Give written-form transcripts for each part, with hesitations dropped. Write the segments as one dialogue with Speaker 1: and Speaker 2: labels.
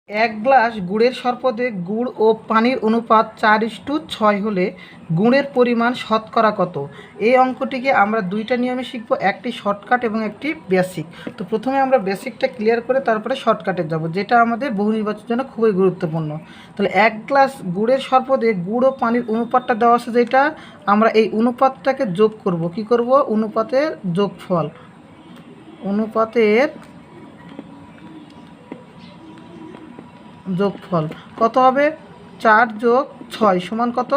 Speaker 1: এক গ্লাস গুড়ের শরবতে গুড় ও পানির অনুপাত 4:6 হলে গুড়ের পরিমাণ শতকরা কত? এই অঙ্কটিকে আমরা দুইটা নিয়মে শিখব, একটি শর্টকাট এবং একটি বেসিক। তো প্রথমে আমরা বেসিকটা ক্লিয়ার করে তারপরে শর্টকাটে যাব, যেটা আমাদের বহু নির্বাচনের জন্য খুবই গুরুত্বপূর্ণ। তাহলে এক গ্লাস গুড়ের শরবতে গুড় ও পানির অনুপাতটা দেওয়া আছে, যেটা আমরা এই অনুপাতটাকে যোগ করব। কি করব? অনুপাতের যোগফল। অনুপাতের যোগফল কত হবে? 4+6 সমান কত?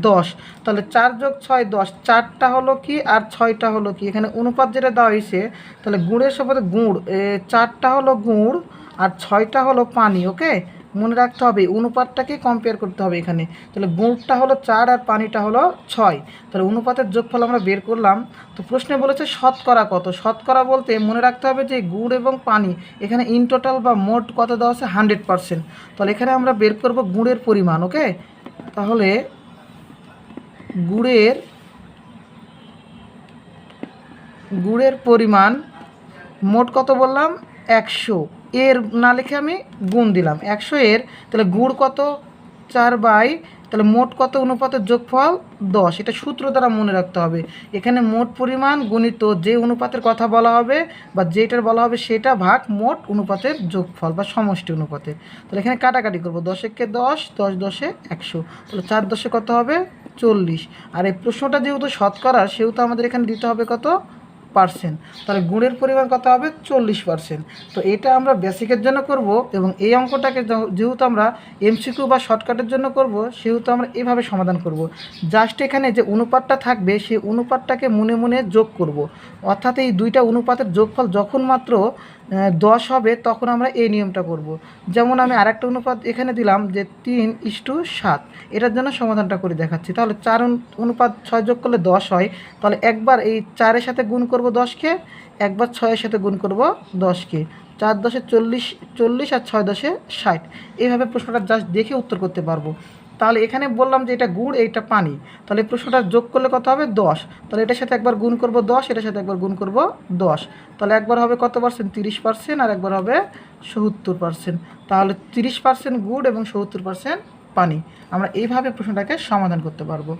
Speaker 1: 10। তাহলে 4+6 10, 4টা হলো কি আর 6টা হলো কি? এখানে অনুপাত যেটা দেওয়া হয়েছে, তাহলে গুড়ের সাথে গুড়, 4টা হলো গুড় আর 6টা হলো পানি। ওকে, মনে রাখতে হবে অনুপাতটাকে কম্পেয়ার করতে হবে এখানে। তাহলে গুড়টা হলো 4 আর পানিটা হলো 6। তাহলে অনুপাতের যোগফল আমরা বের করলাম। তো প্রশ্নে বলেছে শতকরা কত। শতকরা বলতে মনে রাখতে হবে যে গুড় এবং পানি এখানে ইন টোটাল বা মোট কত দেওয়া আছে? 100%। তাহলে এখানে আমরা বের করব গুড়ের পরিমাণ। ওকে, তাহলে গুড়ের পরিমাণ মোট কত বললাম? 100। এর না লিখে আমি গুণ দিলাম 100 এর। তাহলে গুড় কত? 4 তাহলে মোট কত? অনুপাতের যোগফল 10। এটা সূত্র দ্বারা মনে রাখতে হবে। এখানে মোট পরিমাণ গুণিত যে অনুপাতের কথা বলা হবে বা যেটার বলা হবে সেটা ভাগ মোট অনুপাতের যোগফল বা সমষ্টি অনুপাতের। তাহলে এখানে কাটাকাটি করব, 10 একে 10, 10 10 100। তাহলে 4 10 কত হবে? 40। আর এই প্রশ্নটা যেহেতু শতকরা, সেহেতু আমাদের এখানে দিতে হবে কত? পার্সেন্ট। তাহলে গুড়ের পরিমাণ কত হবে? 40%। তো এটা আমরা বেসিকের জন্য করব, এবং এই অঙ্কটাকে যেহেতু আমরা এমসিকিউ বা শর্টকাটের জন্য করব, সেহেতু আমরা এভাবে সমাধান করব। জাস্ট এখানে যে অনুপাতটা থাকবে সেই অনুপাতটাকে মনে মনে যোগ করব। অর্থাৎ এই দুইটা অনুপাতের যোগফল যখন মাত্র 10 হবে তখন আমরা এই নিয়মটা করব। যেমন আমি আরেকটা অনুপাত এখানে দিলাম যে 3:7। এটার জন্য সমাধানটা করে দেখাচ্ছি। তাহলে 4:6 যোগ করলে 10 হয়। তাহলে একবার এই 4-এর সাথে গুণ করব 10-কে, একবার 6-এর সাথে গুণ করব 10-কে। 4 10 40 40 আর 6 10 60। এইভাবে প্রশ্নটা জাস্ট দেখে উত্তর করতে পারবো। তাহলে এখানে বললাম যে এটা গুড়, এইটা পানি। তাহলে প্রশ্নটা যোগ করলে কত হবে? 10। তাহলে এটার সাথে একবার গুণ করব 10, এটার সাথে একবার গুণ করব 10। তাহলে একবার হবে কত পার্সেন্ট? 30%, আর একবার হবে 70%। তাহলে 30% গুড় এবং 70% পানি। আমরা এইভাবে প্রশ্নটাকে সমাধান করতে পারবো।